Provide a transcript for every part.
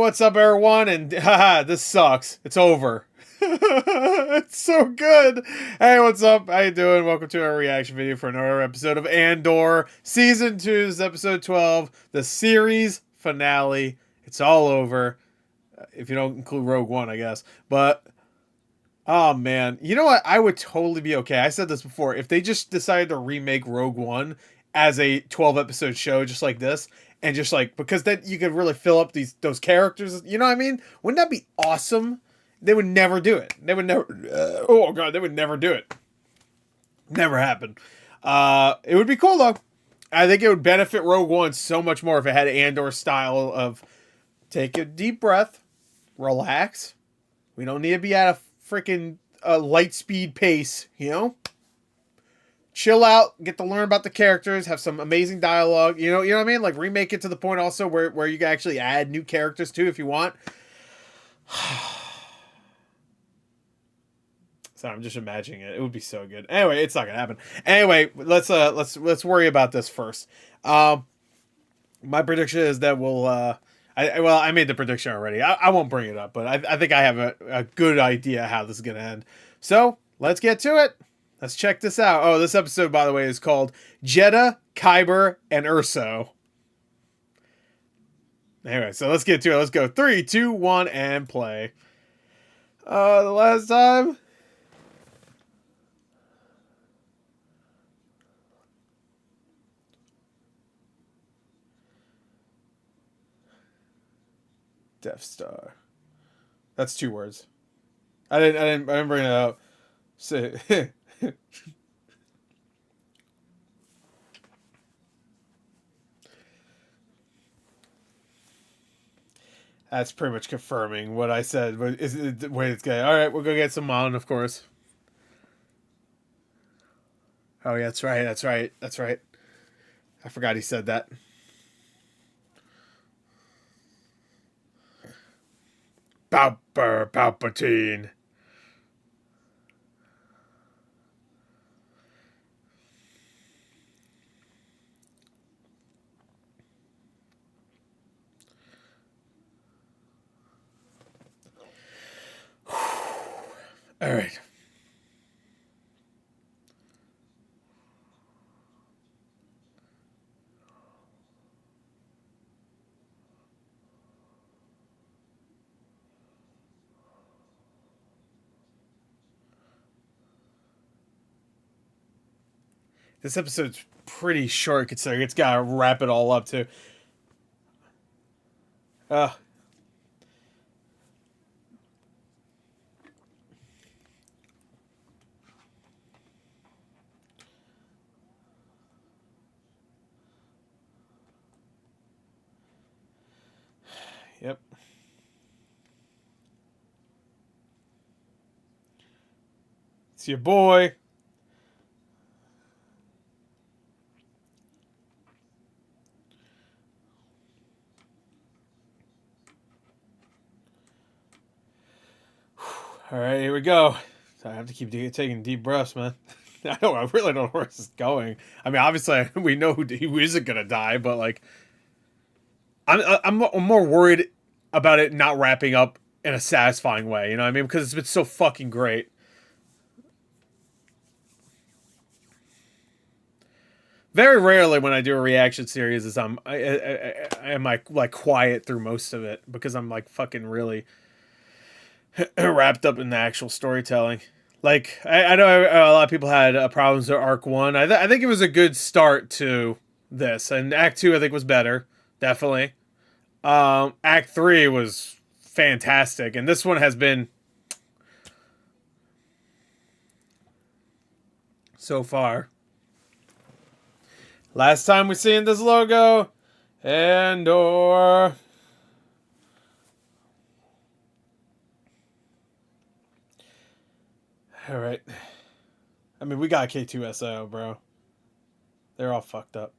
what's up, everyone? And haha, this sucks. It's over. It's so good. Hey, what's up? How you doing? Welcome to our reaction video for another episode of Andor, Season 2's episode 12, the series finale. It's all over. If you don't include Rogue One, I guess. But, oh man. You know what? I would totally be okay. I said this before. If they just decided to remake Rogue One as a 12-episode show just like this, and just like, because then you could really fill up those characters, you know what I mean? Wouldn't that be awesome? They would never do it. They would never, oh god, they would never do it. Never happen. It would be cool though. I think it would benefit Rogue One so much more if it had Andor style of take a deep breath, relax. We don't need to be at a freaking light speed pace, you know? Chill out, get to learn about the characters, have some amazing dialogue. You know what I mean? Like remake it to the point also where you can actually add new characters too if you want. So I'm just imagining it. It would be so good. Anyway, it's not gonna happen. Anyway, let's worry about this first. My prediction is that we'll I made the prediction already. I won't bring it up, but I think I have a good idea how this is gonna end. So let's get to it. Let's check this out. Oh, this episode, by the way, is called Jedha, Kyber, and Erso. Anyway, so let's get to it. Let's go. 3, 2, 1, and play. The last time. Death Star. That's 2 words. I didn't bring it up. Say. That's pretty much confirming what I said. But is it the way it's going? All right, we'll go get some Mon, of course. Oh yeah, that's right. That's right. That's right. I forgot he said that. Palpatine. All right. This episode's pretty short considering it's got to wrap it all up too. Yep. It's your boy. All right, here we go. So I have to keep taking deep breaths, man. I really don't know where this is going. I mean, obviously, we know who isn't gonna die, but like, I'm more worried about it not wrapping up in a satisfying way. You know what I mean? Because it's been so fucking great. Very rarely when I do a reaction series is am like quiet through most of it because I'm like fucking really wrapped up in the actual storytelling. Like I know a lot of people had problems with Arc 1. I think it was a good start to this, and Act 2 I think was better, definitely. Act 3 was fantastic, and this one has been so far. Last time we seen this logo, Andor. All right. I mean, we got K2SO, bro. They're all fucked up.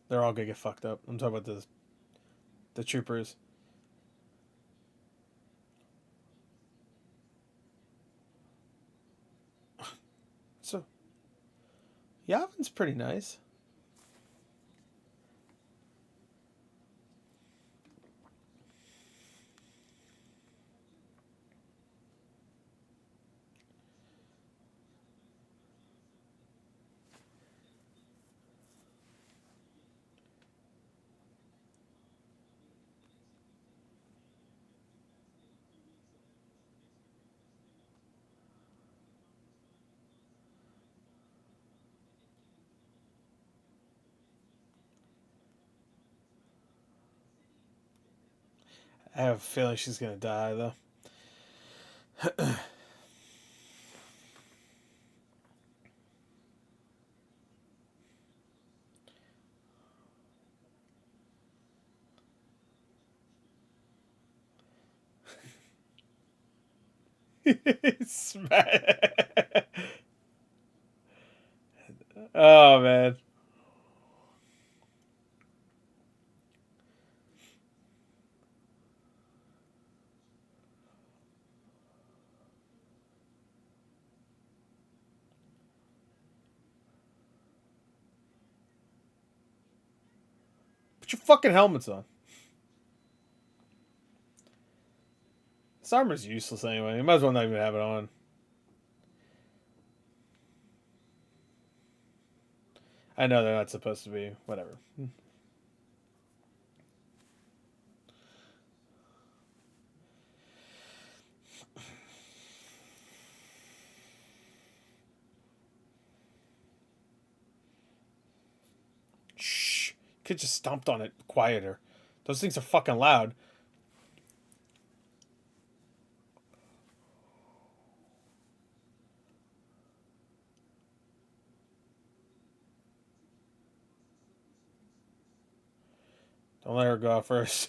They're all gonna get fucked up. I'm talking about the troopers. So, Yavin's pretty nice. I have a feeling she's gonna die, though. Oh, man. Put your fucking helmets on. This armor's useless anyway. You might as well not even have it on. I know they're not supposed to be. Whatever. Shh. Kid just stomped on it quieter. Those things are fucking loud. Don't let her go out first.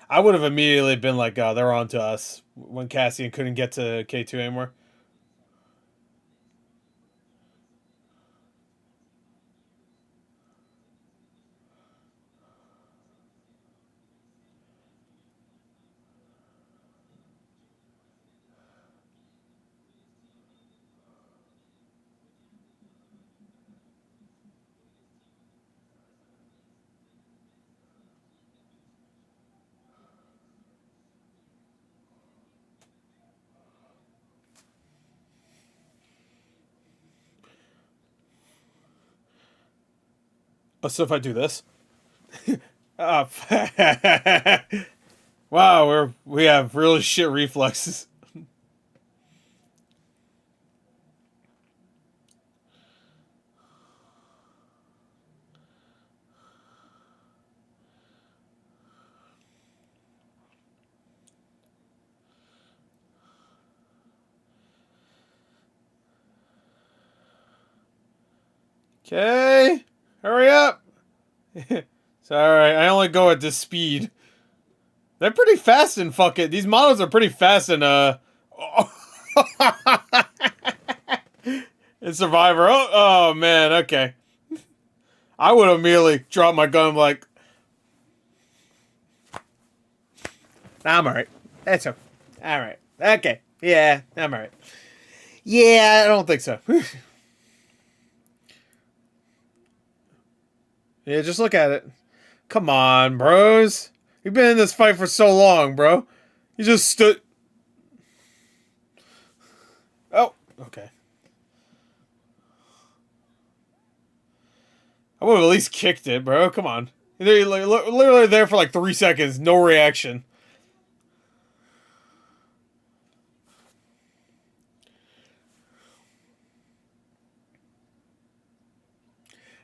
I would have immediately been like, oh, they're on to us when Cassian couldn't get to K2 anymore. Oh, so if I do this? Oh, wow, we have really shit reflexes. Okay, hurry up. It's alright, I only go at this speed. They're pretty fast in fucking... These models are pretty fast in, in Survivor. Oh, man, okay. I would have immediately dropped my gun like... I'm alright. That's okay. Alright. Okay. Yeah, I'm alright. Yeah, I don't think so. Yeah, just look at it. Come on, bros. You've been in this fight for so long, bro. You just stood... Oh, okay. I would have at least kicked it, bro. Come on. They're literally there for like 3 seconds. No reaction.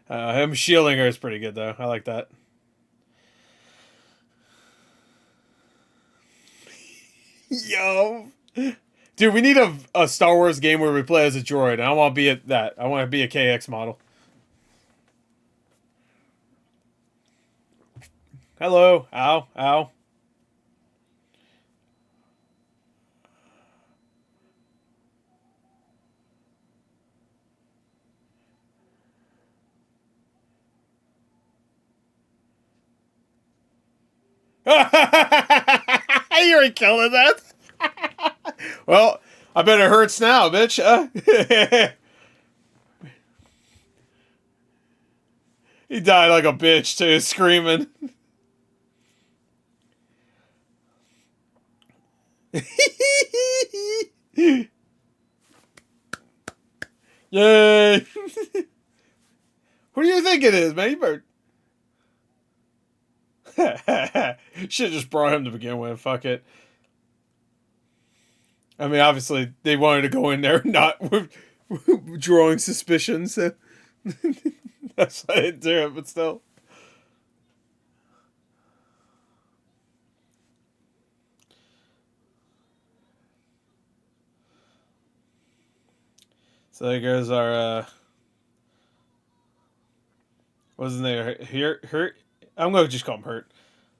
Him shielding her is pretty good, though. I like that. Yo. Dude, we need a Star Wars game where we play as a droid. And I want to be that. I want to be a KX model. Hello. Ow. Ow. You already killed that. Well, I bet it hurts now, bitch. He died like a bitch, too, screaming. Yay! Who do you think it is, man? You better... Should have just brought him to begin with. Fuck it. I mean, obviously, they wanted to go in there not with drawing suspicions. So. That's why I didn't do it, but still. So there goes our, what's his name? Hurt? I'm going to just call him Hurt.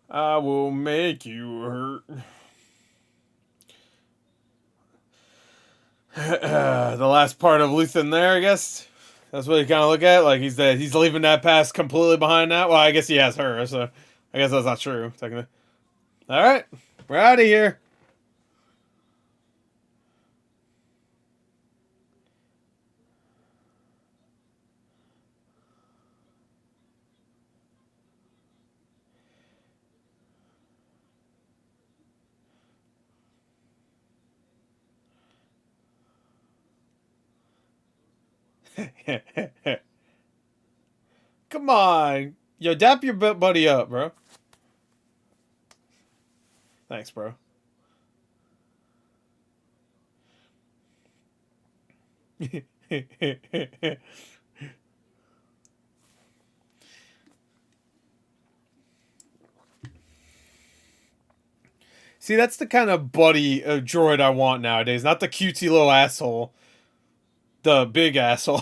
I will make you hurt. The last part of Luthen there, I guess. That's what you kind of look at. Like, he's leaving that past completely behind now. Well, I guess he has her, so I guess that's not true, technically. Alright, we're out of here. Come on. Yo, dap your buddy up, bro. Thanks, bro. See, that's the kind of buddy droid I want nowadays. Not the cutesy little asshole. The big asshole.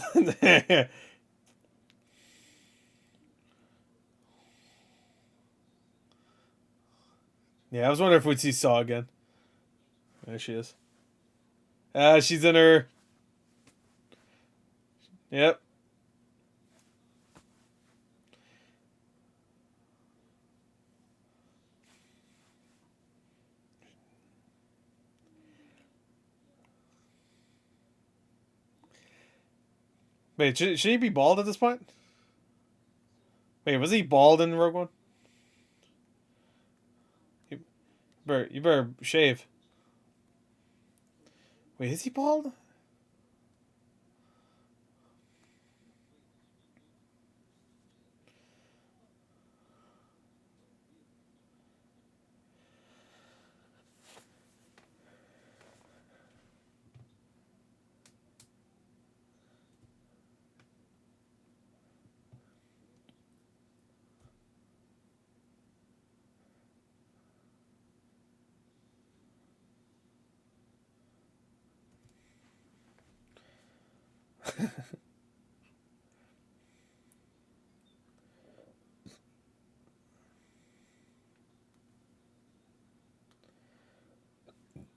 Yeah, I was wondering if we'd see Saw again. There she is. She's in her... Yep. Wait, should he be bald at this point? Wait, was he bald in Rogue One? You better shave. Wait, is he bald?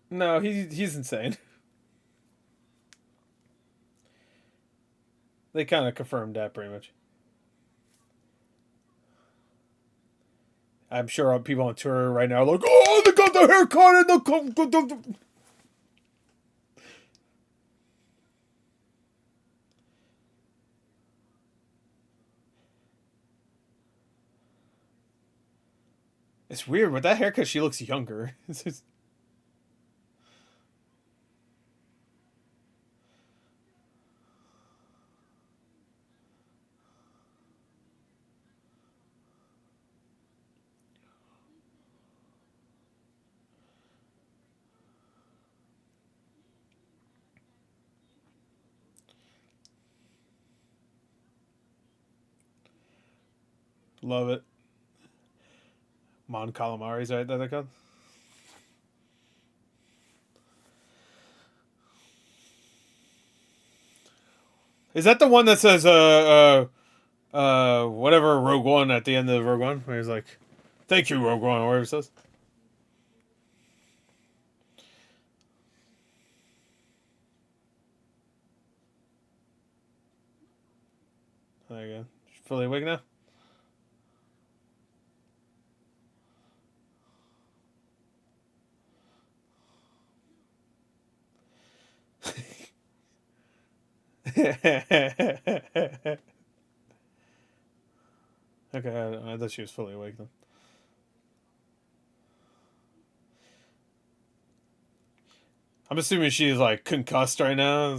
No, he's insane. They kind of confirmed that pretty much. I'm sure people on Twitter right now are like, oh, they got the haircut and the... It's weird. With that haircut, she looks younger. Love it. Mon Calamari's right that they called. Is that the one that says whatever Rogue One at the end of Rogue One? Where he's like, thank you, Rogue One, or whatever it says. There you go. Fully awake now? Okay, I thought she was fully awake then. I'm assuming she's like concussed right now.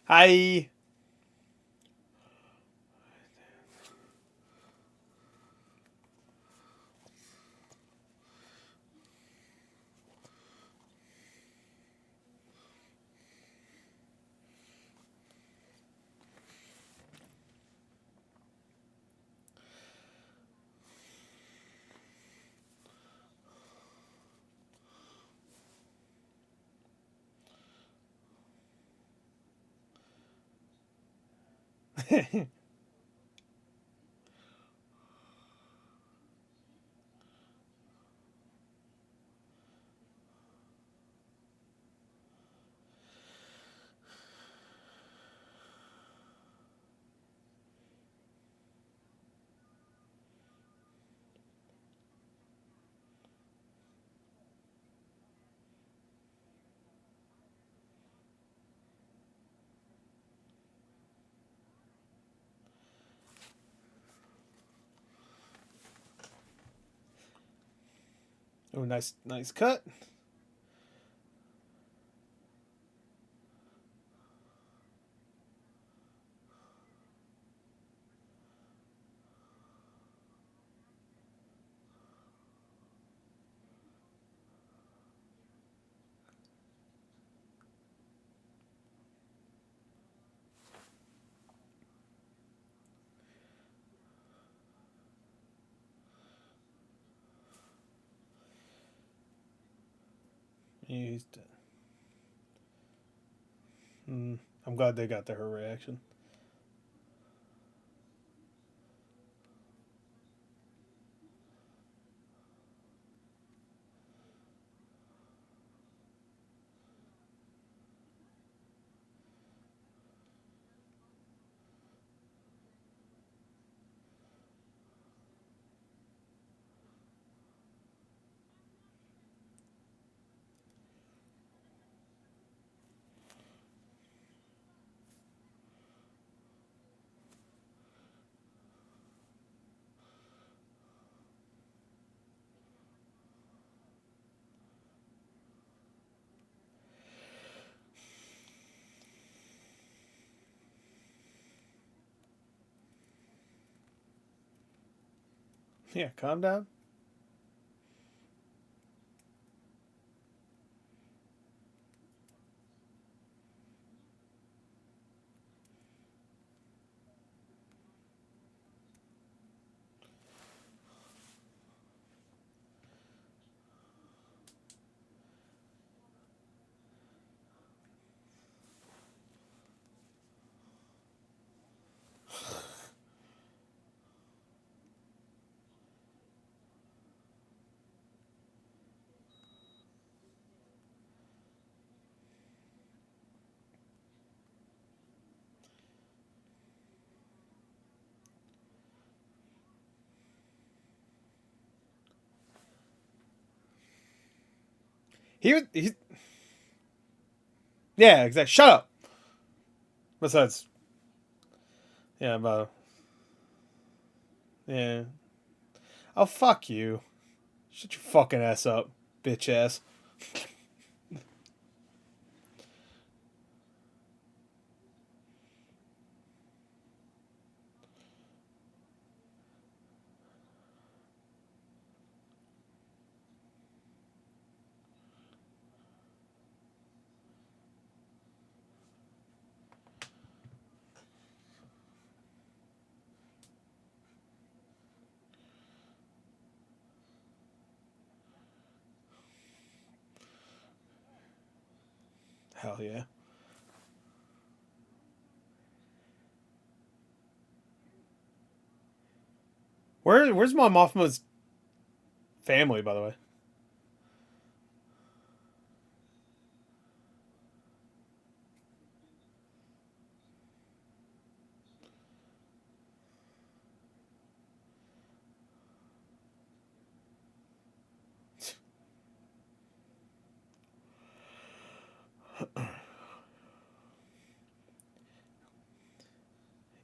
Hi. Oh, nice cut. He's dead. I'm glad they got to her reaction. Yeah, calm down. He yeah, exactly. Shut up. Besides, yeah, about yeah. Oh, fuck you. Shut your fucking ass up, bitch ass. Hell yeah. Where's my Mothma's family, by the way?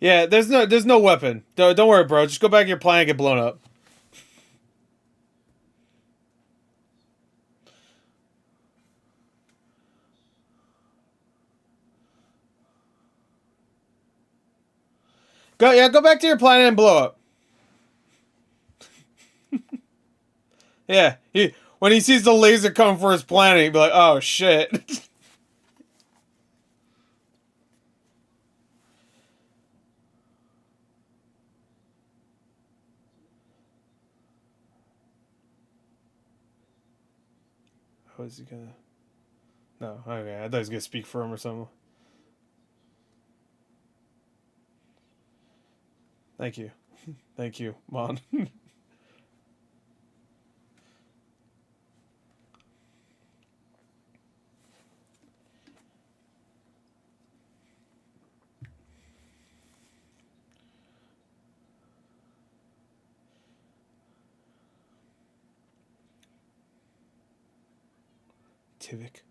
Yeah, there's no weapon. Don't worry, bro. Just go back to your plan and get blown up. Go back to your planet and blow up. Yeah, when he sees the laser coming for his planet, he'd be like, "Oh shit." How is he gonna? No, okay. I thought he was gonna speak for him or something. Thank you. Thank you, Mon. Tivik.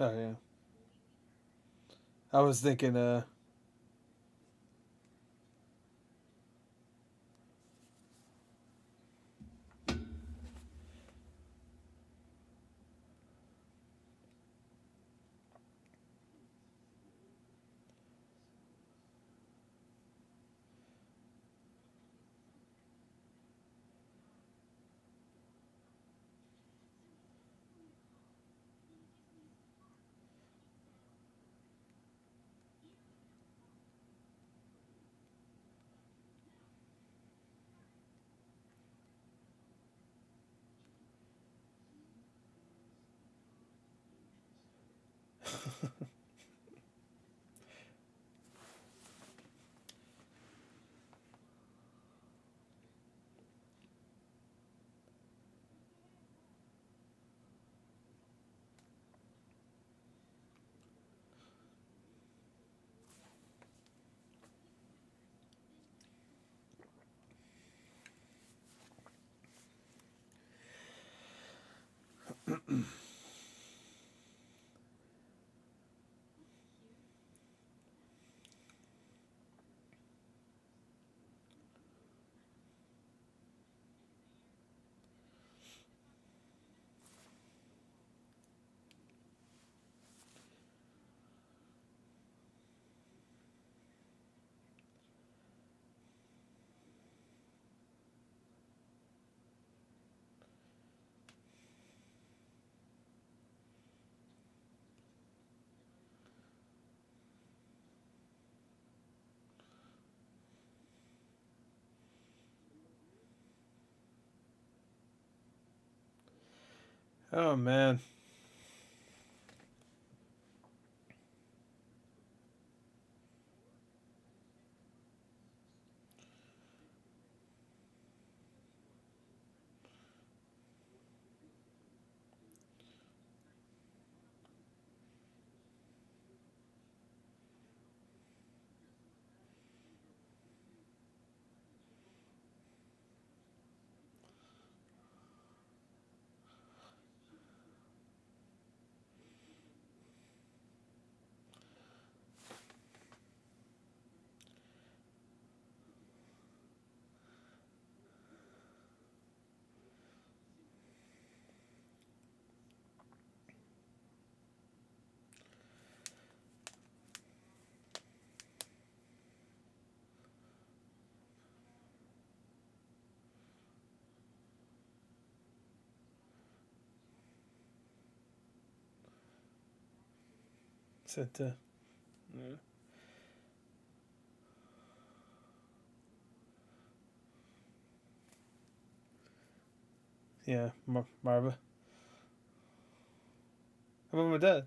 Oh yeah. I was thinking. Oh man. Said. Yeah. Yeah. Marva. How about my dad?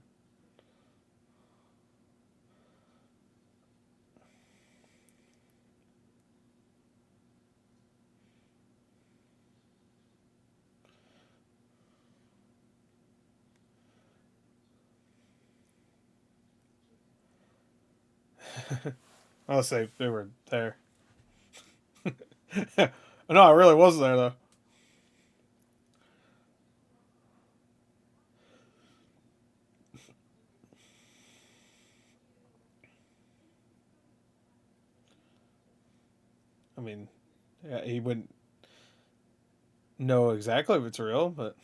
I'll say they were there. No, I really wasn't there though. I mean, yeah, he wouldn't know exactly if it's real, but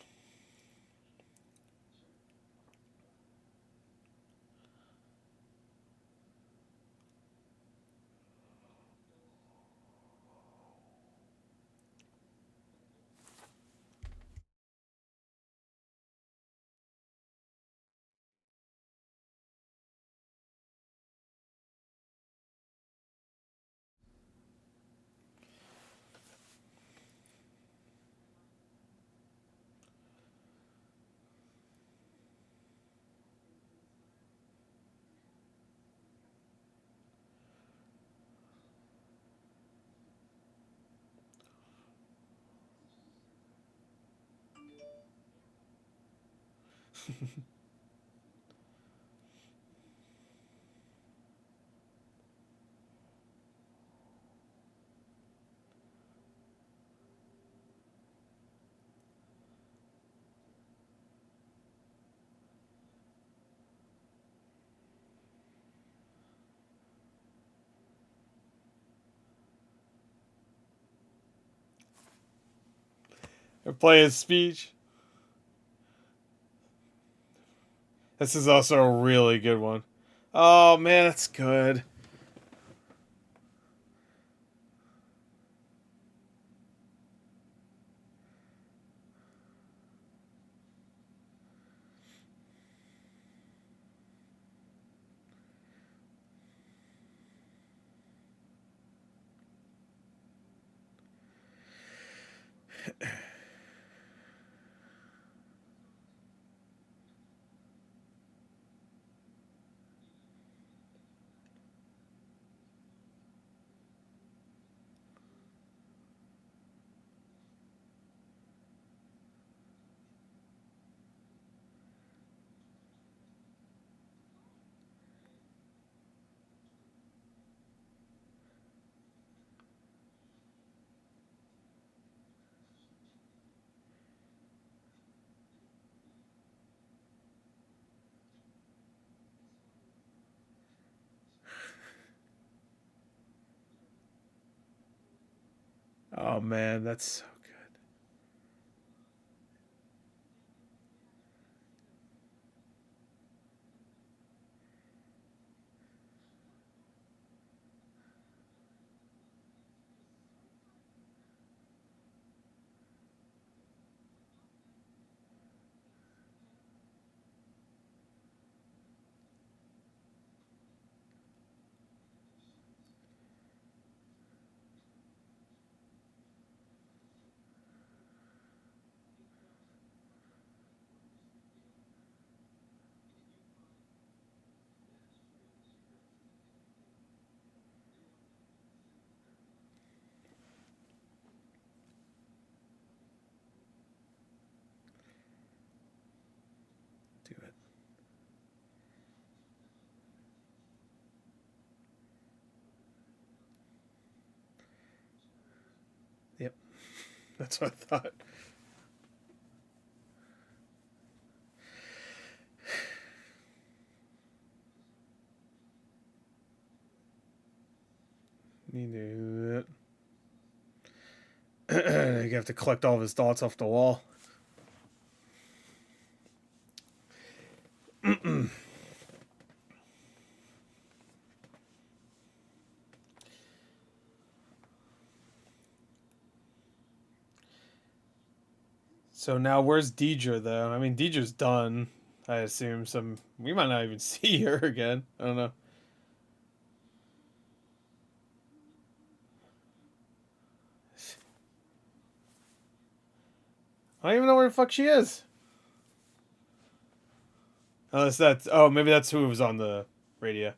play his speech. This is also a really good one. Oh man, that's good. Oh man, that's so good. Do it. Yep, that's what I thought. You do it. You have to collect all of his thoughts off the wall. So now where's Deidre though? I mean, Deidre's done. I assume some. We might not even see her again. I don't know. I don't even know where the fuck she is. Unless that's, oh, maybe that's who was on the radio.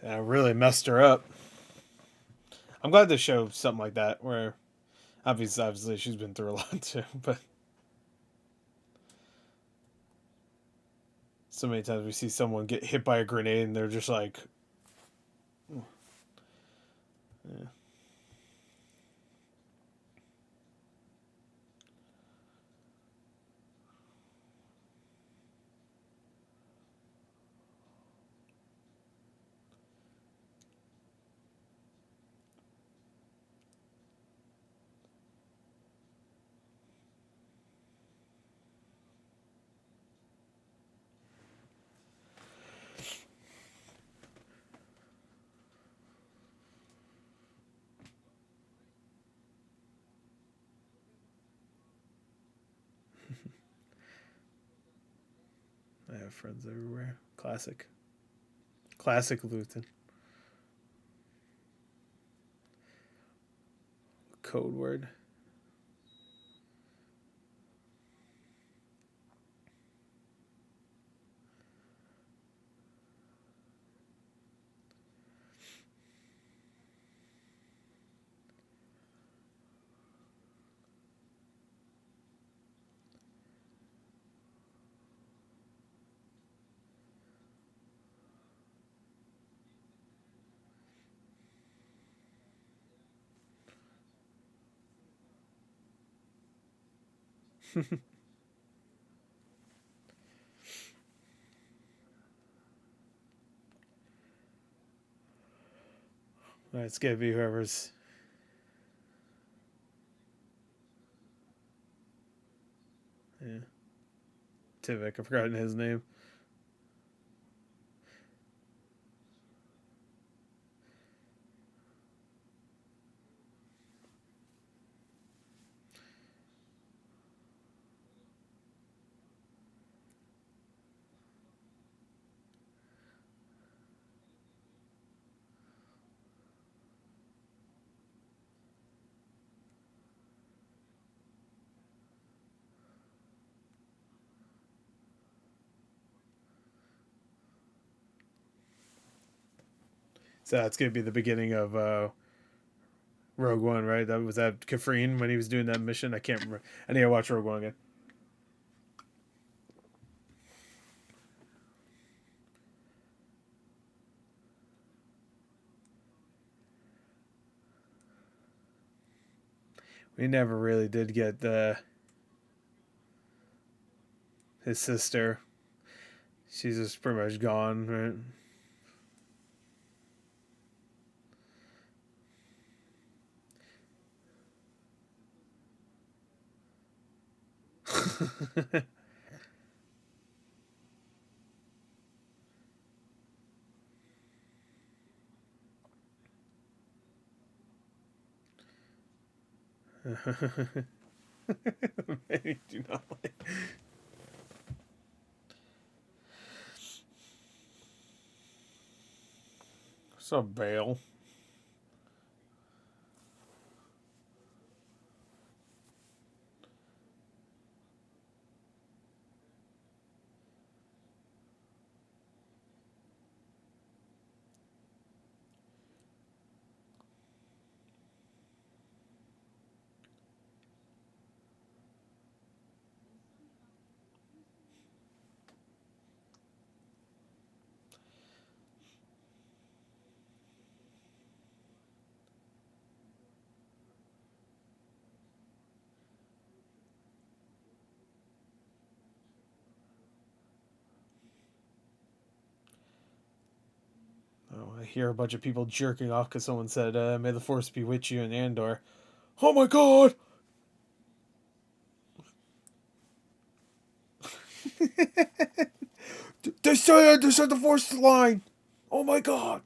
I really messed her up. I'm glad to show something like that where obviously she's been through a lot too, but so many times we see someone get hit by a grenade and they're just like, yeah. I have friends everywhere. Classic. Classic Luton. Code word. It's gonna be whoever's. Yeah. Tivik, I've forgotten his name. So that's gonna be the beginning of Rogue One, right? That was that Kafrine when he was doing that mission. I can't remember. I need to watch Rogue One again. We never really did get the his sister. She's just pretty much gone, right? Maybe do not like. So Bale. I hear a bunch of people jerking off because someone said, "May the force be with you" in Andor. Oh my god! They said the force line. Oh my god!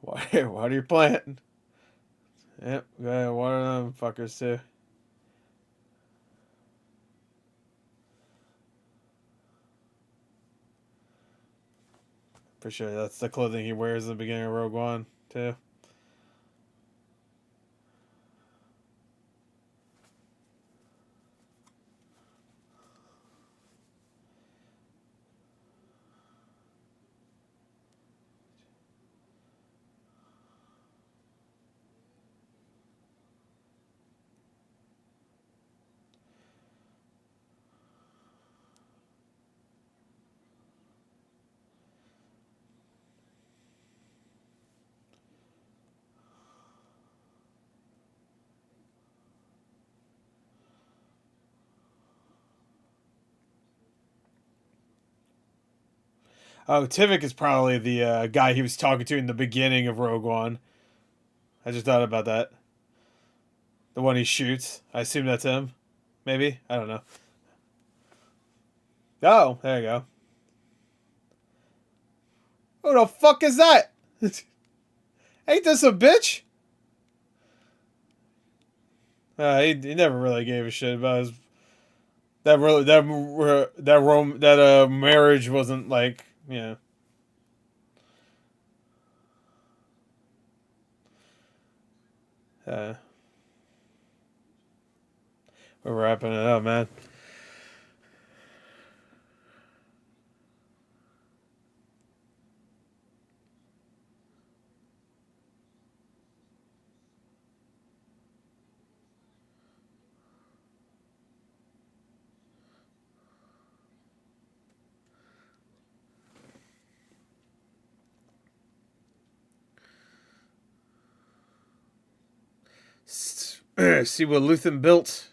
What are you planting? Yep, got one of them fuckers too. For sure, that's the clothing he wears in the beginning of Rogue One too. Oh, Tivik is probably the guy he was talking to in the beginning of Rogue One. I just thought about that. The one he shoots. I assume that's him. Maybe? I don't know. Oh, there you go. Who the fuck is that? Ain't this a bitch? He never really gave a shit about his that marriage wasn't like, you know. Uh, we're wrapping it up, man. See what Luthen built.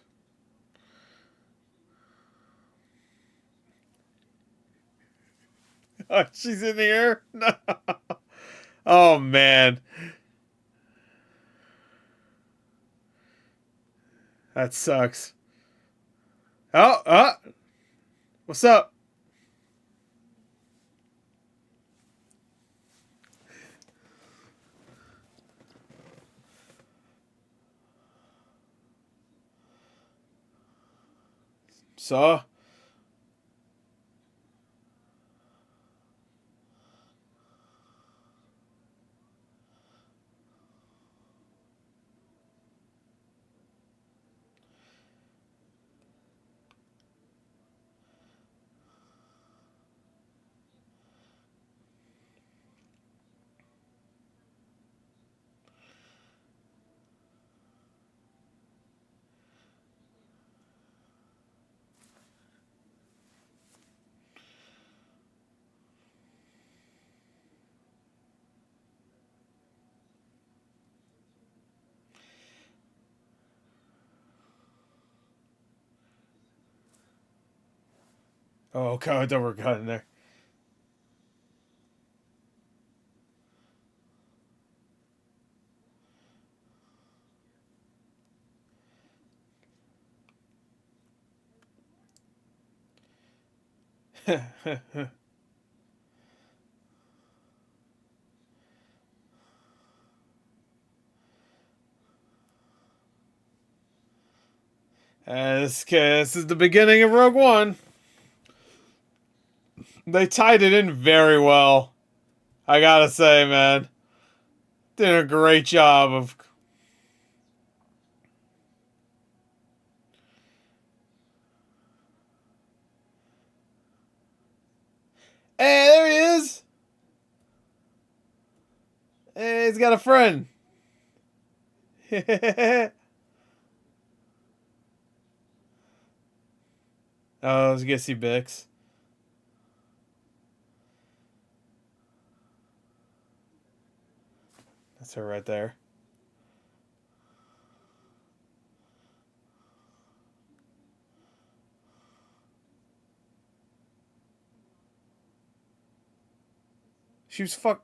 Oh, she's in the air? No. Oh, man. That sucks. Oh, what's up? So? Oh, God, don't work out in there. This is the beginning of Rogue One. They tied it in very well. I gotta say, man. Did a great job of. Hey, there he is! Hey, he's got a friend. Oh, let's get see Bix. That's her right there. She was fuck.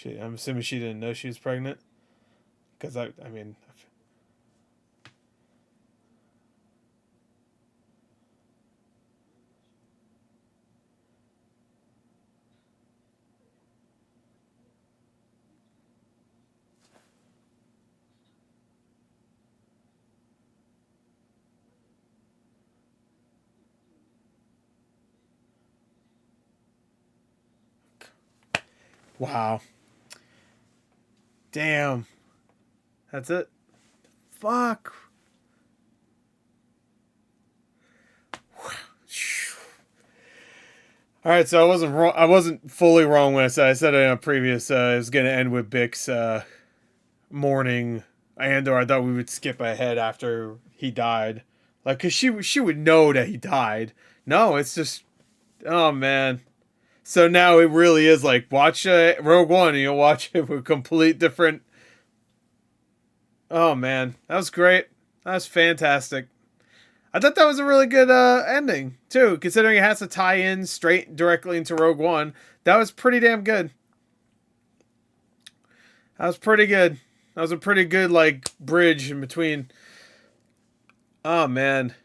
I'm assuming she didn't know she was pregnant. Because I mean, wow. Damn. That's it. Fuck. All right, so I wasn't wrong. I wasn't fully wrong when I said it in a previous. It was going to end with Bix mourning Andor. I thought we would skip ahead after he died, like because she would know that he died. No, it's just oh man. So now it really is like watch Rogue One and you'll watch it with complete different. Oh man, that was great. That was fantastic. I thought that was a really good ending too, considering it has to tie in straight directly into Rogue One. That was pretty damn good. That was pretty good. That was a pretty good like bridge in between. Oh man.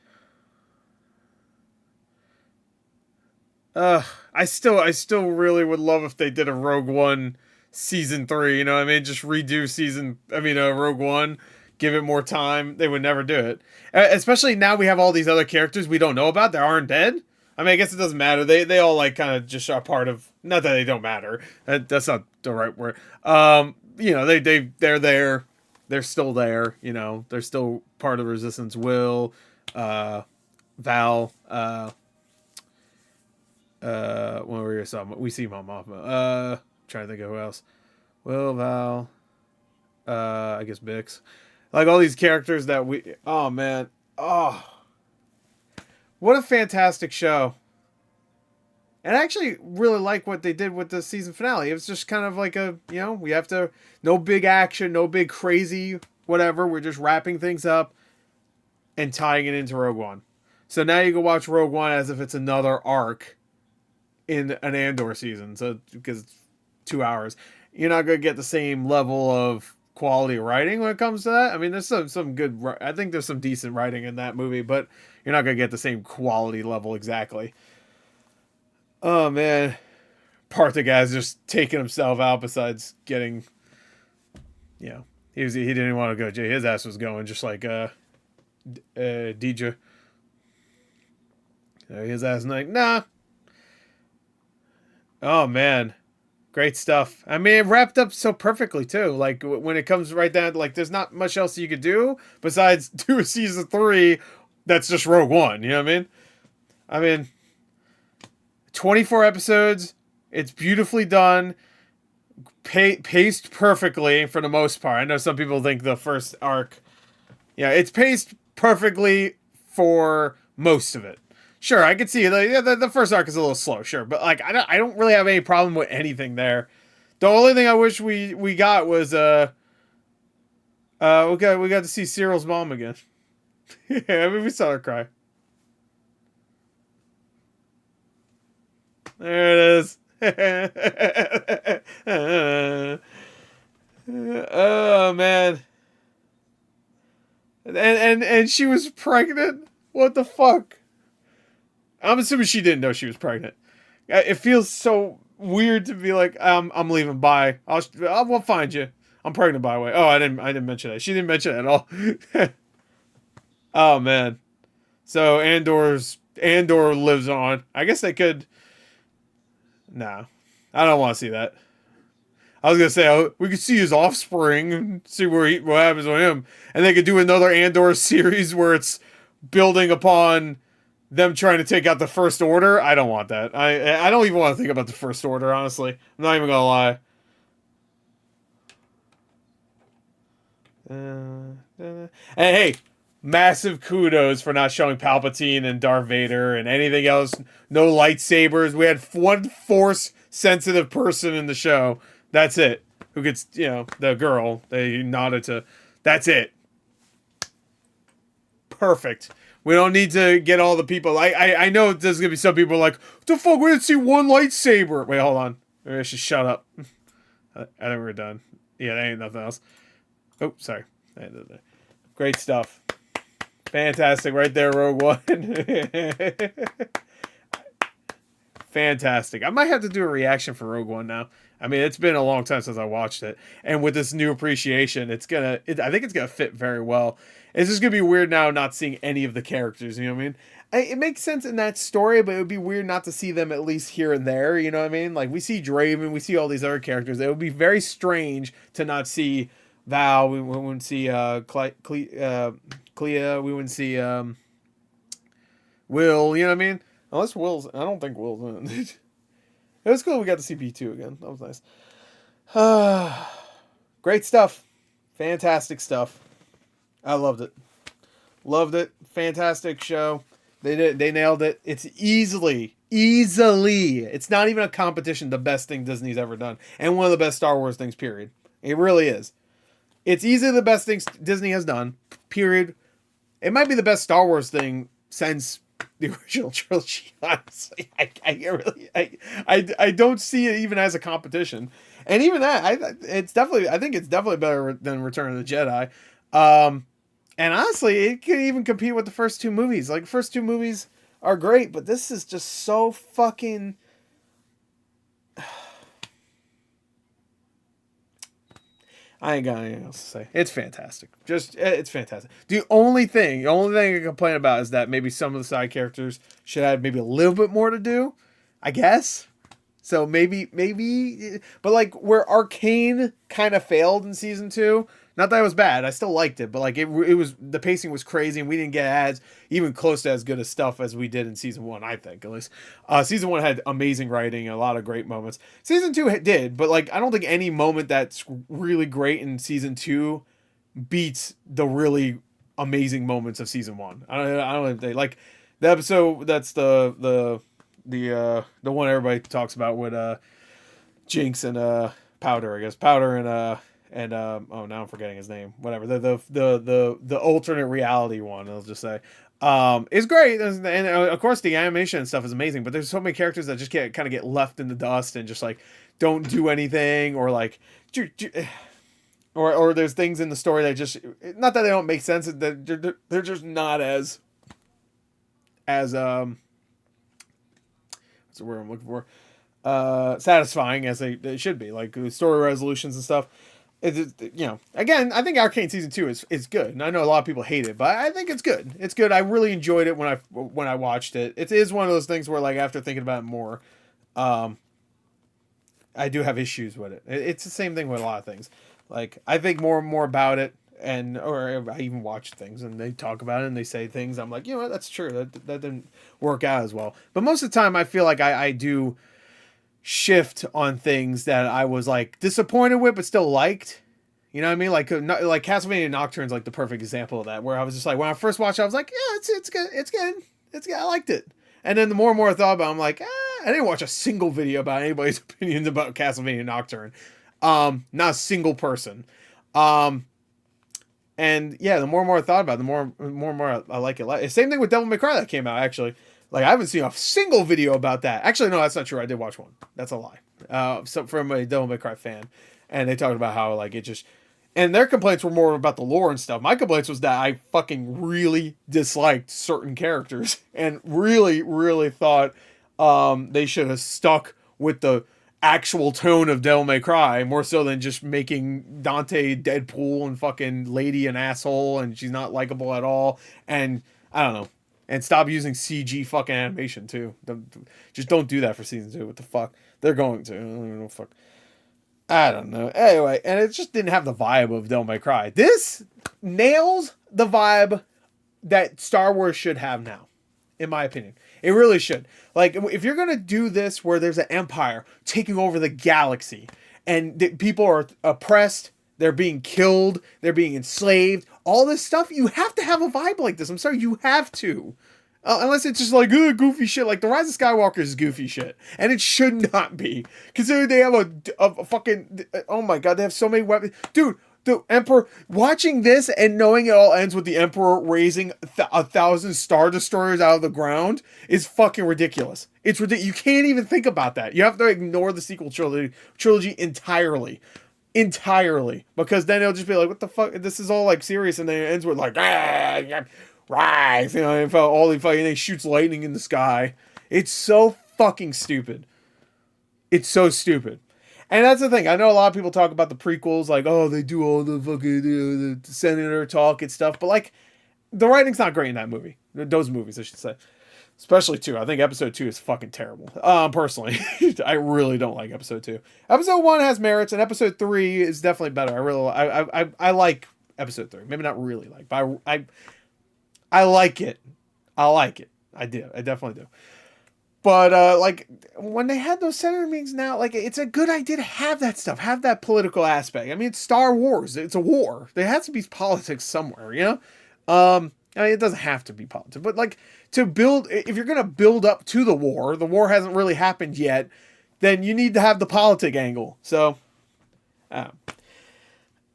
I still really would love if they did a Rogue One season 3. You know what I mean? Just redo Rogue One. Give it more time. They would never do it. Especially now we have all these other characters we don't know about that aren't dead. I mean, I guess it doesn't matter. They all like kind of just are part of. Not that they don't matter. That's not the right word. They're there. They're still there. You know, they're still part of the Resistance. Will, Val, when we see Mom Mothma. Trying to think of who else. Will, Val, I guess Bix. Like all these characters that we. Oh man, oh, what a fantastic show! And I actually really like what they did with the season finale. It was just kind of like we have to no big action, no big crazy whatever. We're just wrapping things up and tying it into Rogue One. So now you can watch Rogue One as if it's another arc in an Andor season. So because it's 2 hours, you're not going to get the same level of quality writing when it comes to that. I mean, there's some good. I think there's some decent writing in that movie, but you're not going to get the same quality level exactly. Oh man, part the guy's just taking himself out. Besides getting, he didn't even want to go. Jay, his ass was going just like DJ. His ass like nah. Oh man, great stuff. I mean, it wrapped up so perfectly too. Like when it comes right down, like there's not much else you could do besides do a season 3. That's just Rogue One. You know what I mean? I mean, 24 episodes. It's beautifully done, paced perfectly for the most part. I know some people think the first arc, it's paced perfectly for most of it. Sure, I could see the first arc is a little slow, sure, but like I don't really have any problem with anything there. The only thing I wish we got was we got to see Cyril's mom again. Yeah, I mean we saw her cry. There it is. Oh man. And she was pregnant? What the fuck? I'm assuming she didn't know she was pregnant. It feels so weird to be like, I'm leaving. Bye. We'll find you. I'm pregnant, by the way. Oh, I didn't mention that. She didn't mention it at all. Oh man. So Andor lives on. I guess they could. Nah, I don't want to see that. I was gonna say we could see his offspring and see what happens with him, and they could do another Andor series where it's building upon them trying to take out the First Order. I don't want that. I don't even want to think about the First Order, honestly. I'm not even gonna lie. Hey, massive kudos for not showing Palpatine and Darth Vader and anything else. No lightsabers. We had one force sensitive person in the show. That's it. Who gets, you know, the girl they nodded to. That's it. Perfect. We don't need to get all the people. I know there's going to be some people like, what the fuck? We didn't see one lightsaber. Wait, hold on. Maybe I should shut up. I think we're done. Yeah, there ain't nothing else. Oh, sorry. Great stuff. Fantastic right there, Rogue One. Fantastic. I might have to do a reaction for Rogue One now. I mean, it's been a long time since I watched it. And with this new appreciation, I think it's going to fit very well. It's just going to be weird now not seeing any of the characters, you know what I mean? It makes sense in that story, but it would be weird not to see them at least here and there, you know what I mean? Like, we see Draven, we see all these other characters. It would be very strange to not see Val, we wouldn't see Clea, we wouldn't see Will, you know what I mean? Unless Will's, I don't think Will's in it. It was cool we got to see B2 again. That was nice. Great stuff. Fantastic stuff. I loved it. Loved it. Fantastic show. They nailed it. It's easily, it's not even a competition, the best thing Disney's ever done. And one of the best Star Wars things, period. It really is. It's easily the best thing Disney has done, period. It might be the best Star Wars thing since the original trilogy, honestly. I don't see it even as a competition. And even that, I think it's definitely better than Return of the Jedi. And honestly, it can even compete with the first two movies. Like, the first two movies are great, but this is just so fucking... I ain't got anything else to say. It's fantastic. It's fantastic. The only thing I complain about is that maybe some of the side characters should have maybe a little bit more to do, I guess. So maybe, but like where Arcane kind of failed in season 2, not that it was bad, I still liked it, but like it was, the pacing was crazy and we didn't get as even close to as good as stuff as we did in season 1, I think, at least. Season 1 had amazing writing, a lot of great moments. Season 2 did, but like I don't think any moment that's really great in season 2 beats the really amazing moments of season 1. I don't think they like the episode that's the one everybody talks about with Jinx and Powder, I guess. Powder and oh, now I'm forgetting his name. Whatever. The alternate reality one, I'll just say. Is great. And of course the animation and stuff is amazing, but there's so many characters that just kind of get left in the dust and just like don't do anything, or like or there's things in the story that just, not that they don't make sense, that they're just not as what's the word I'm looking for? Satisfying as they should be, like the story resolutions and stuff. Again, I think Arcane season 2 is good, and I know a lot of people hate it, but I think it's good. It's good. I really enjoyed it when I watched it. It is one of those things where, like, after thinking about it more, I do have issues with it. It's the same thing with a lot of things. Like, I think more and more about it, or I even watch things and they talk about it and they say things. I'm like, you know what, that's true. That didn't work out as well. But most of the time, I feel like I do shift on things that I was like disappointed with but still liked, you know what I mean? Like Castlevania Nocturne's like the perfect example of that, where I was just like, when I first watched it, I was like, yeah, it's good, I liked it. And then the more and more I thought about it, I'm like, I didn't watch a single video about anybody's opinions about Castlevania Nocturne. Not a single person. And yeah, the more and more I thought about it, the more and more I like it. Same thing with Devil May Cry that came out, actually. Like, I haven't seen a single video about that. Actually, no, that's not true. I did watch one. That's a lie. From a Devil May Cry fan. And they talked about how, like, it just... And their complaints were more about the lore and stuff. My complaints was that I fucking really disliked certain characters. And really, really thought they should have stuck with the actual tone of Devil May Cry, more so than just making Dante Deadpool and fucking Lady an asshole and she's not likable at all. And, I don't know. And stop using CG fucking animation, too. Just don't do that for season 2. What the fuck? They're going to. I don't even know. Fuck. I don't know. Anyway, and it just didn't have the vibe of Devil May Cry. This nails the vibe that Star Wars should have now, in my opinion. It really should. Like, if you're going to do this where there's an empire taking over the galaxy and people are oppressed They're being killed. They're being enslaved. All this stuff. You have to have a vibe like this. I'm sorry, you have to. Unless it's just like goofy shit. Like The Rise of Skywalker is goofy shit, and it should not be. Considering they have a fucking, oh my god, they have so many weapons, dude. The Emperor, watching this and knowing it all ends with the Emperor raising 1,000 Star Destroyers out of the ground is fucking ridiculous. It's ridiculous. You can't even think about that. You have to ignore the sequel trilogy entirely. Entirely. Because then it'll just be like, what the fuck? This is all like serious, and then it ends with like, rise. You know, and all the fucking, they shoots lightning in the sky. It's so fucking stupid. It's so stupid. And that's the thing. I know a lot of people talk about the prequels, like, oh, they do all the fucking the senator talk and stuff, but like, the writing's not great in that movie. Those movies, I should say, especially 2. I think episode 2 is fucking terrible. Personally, I really don't like episode 2. Episode 1 has merits, and episode 3 is definitely better. I like episode 3. Maybe not really like, but I like it. I like it. I do. I definitely do. But, like, when they had those senator meetings now, like, it's a good idea to have that stuff. Have that political aspect. I mean, it's Star Wars. It's a war. There has to be politics somewhere, you know? I mean, it doesn't have to be politics. But, like, to build... If you're going to build up to the war hasn't really happened yet, then you need to have the politic angle. So,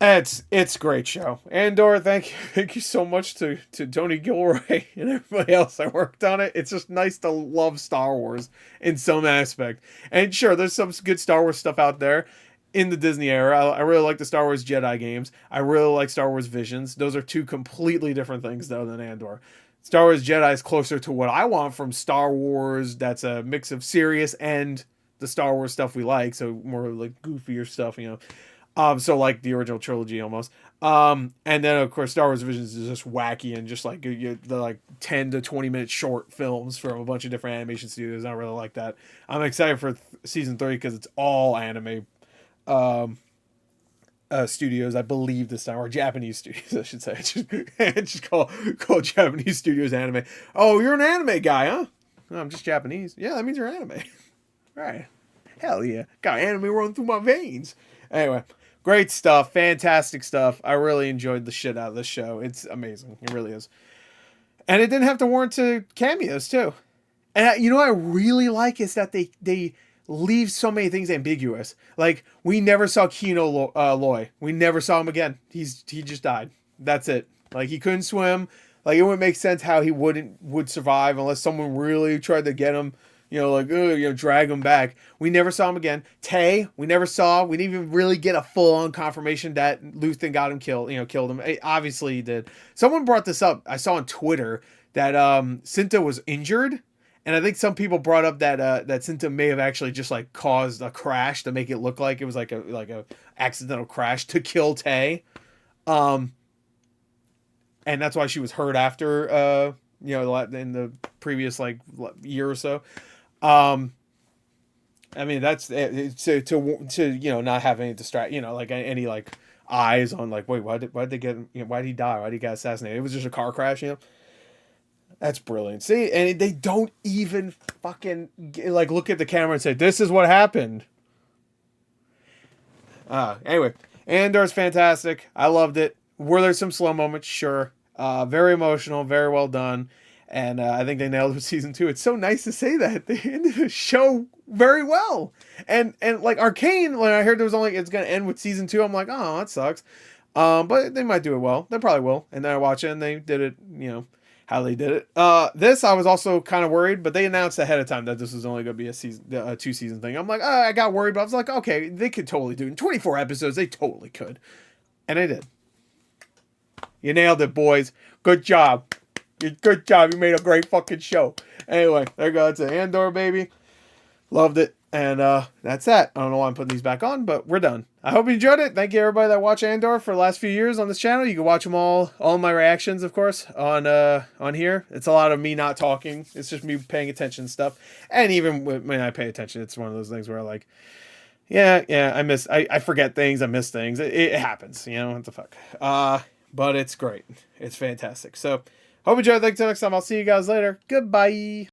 it's a great show. Andor, thank you so much to Tony Gilroy and everybody else that worked on it. It's just nice to love Star Wars in some aspect. And sure, there's some good Star Wars stuff out there in the Disney era. I really like the Star Wars Jedi games. I really like Star Wars Visions. Those are 2 completely different things, though, than Andor. Star Wars Jedi is closer to what I want from Star Wars. That's a mix of serious and the Star Wars stuff we like. So more like goofier stuff, you know. So like the original trilogy almost. And then of course Star Wars Visions is just wacky and just like the like 10 to 20 minute short films from a bunch of different animation studios. I really like that. I'm excited for season 3 because it's all anime studios, I believe this time, or Japanese studios, I should say. Just call Japanese studios anime. Oh, you're an anime guy, huh? No, I'm just Japanese. Yeah, that means you're anime. Right. Hell yeah. Got anime running through my veins. Anyway. Great stuff. Fantastic stuff. I really enjoyed the shit out of this show. It's amazing. It really is. And it didn't have to warrant to cameos, too. And you know what I really like is that they leave so many things ambiguous. Like, we never saw Kino Loy. We never saw him again. He just died. That's it. Like, he couldn't swim. Like, it wouldn't make sense how he would survive unless someone really tried to get him. You know, like, drag him back. We never saw him again. Tay, we never saw. We didn't even really get a full-on confirmation that Luthen got him killed, killed him. Obviously, he did. Someone brought this up. I saw on Twitter that Cinta was injured. And I think some people brought up that that Cinta may have actually just, like, caused a crash to make it look like it was, like a accidental crash to kill Tay. And that's why she was hurt after, in the previous, like, year or so. I mean, that's to not have any like any like eyes on like, wait, why'd they get why'd he die? Why'd he get assassinated? It was just a car crash, That's brilliant. See, and they don't even fucking like look at the camera and say, this is what happened. Anyway, Andor's fantastic. I loved it. Were there some slow moments? Sure. Very emotional, very well done. And I think they nailed it with season 2. It's so nice to say that. They ended the show very well. And like Arcane, when I heard it's going to end with season 2, I'm like, oh, that sucks. But they might do it well. They probably will. And then I watch it and they did it, how they did it. This, I was also kind of worried, but they announced ahead of time that this was only going to be a 2-season thing. I'm like, I got worried, but I was like, okay, they could totally do it. In 24 episodes, they totally could. And they did. You nailed it, boys. Good job. Good job. You made a great fucking show. Anyway, there goes Andor, baby. Loved it. And that's that. I don't know why I'm putting these back on, but we're done. I hope you enjoyed it. Thank you, everybody that watched Andor for the last few years on this channel. You can watch them all my reactions, of course, on here. It's a lot of me not talking. It's just me paying attention and stuff. And even when I pay attention, it's one of those things where like, yeah, I forget things. I miss things. It happens, what the fuck. But it's great. It's fantastic. So, hope you enjoyed. Thanks. Until next time. I'll see you guys later. Goodbye.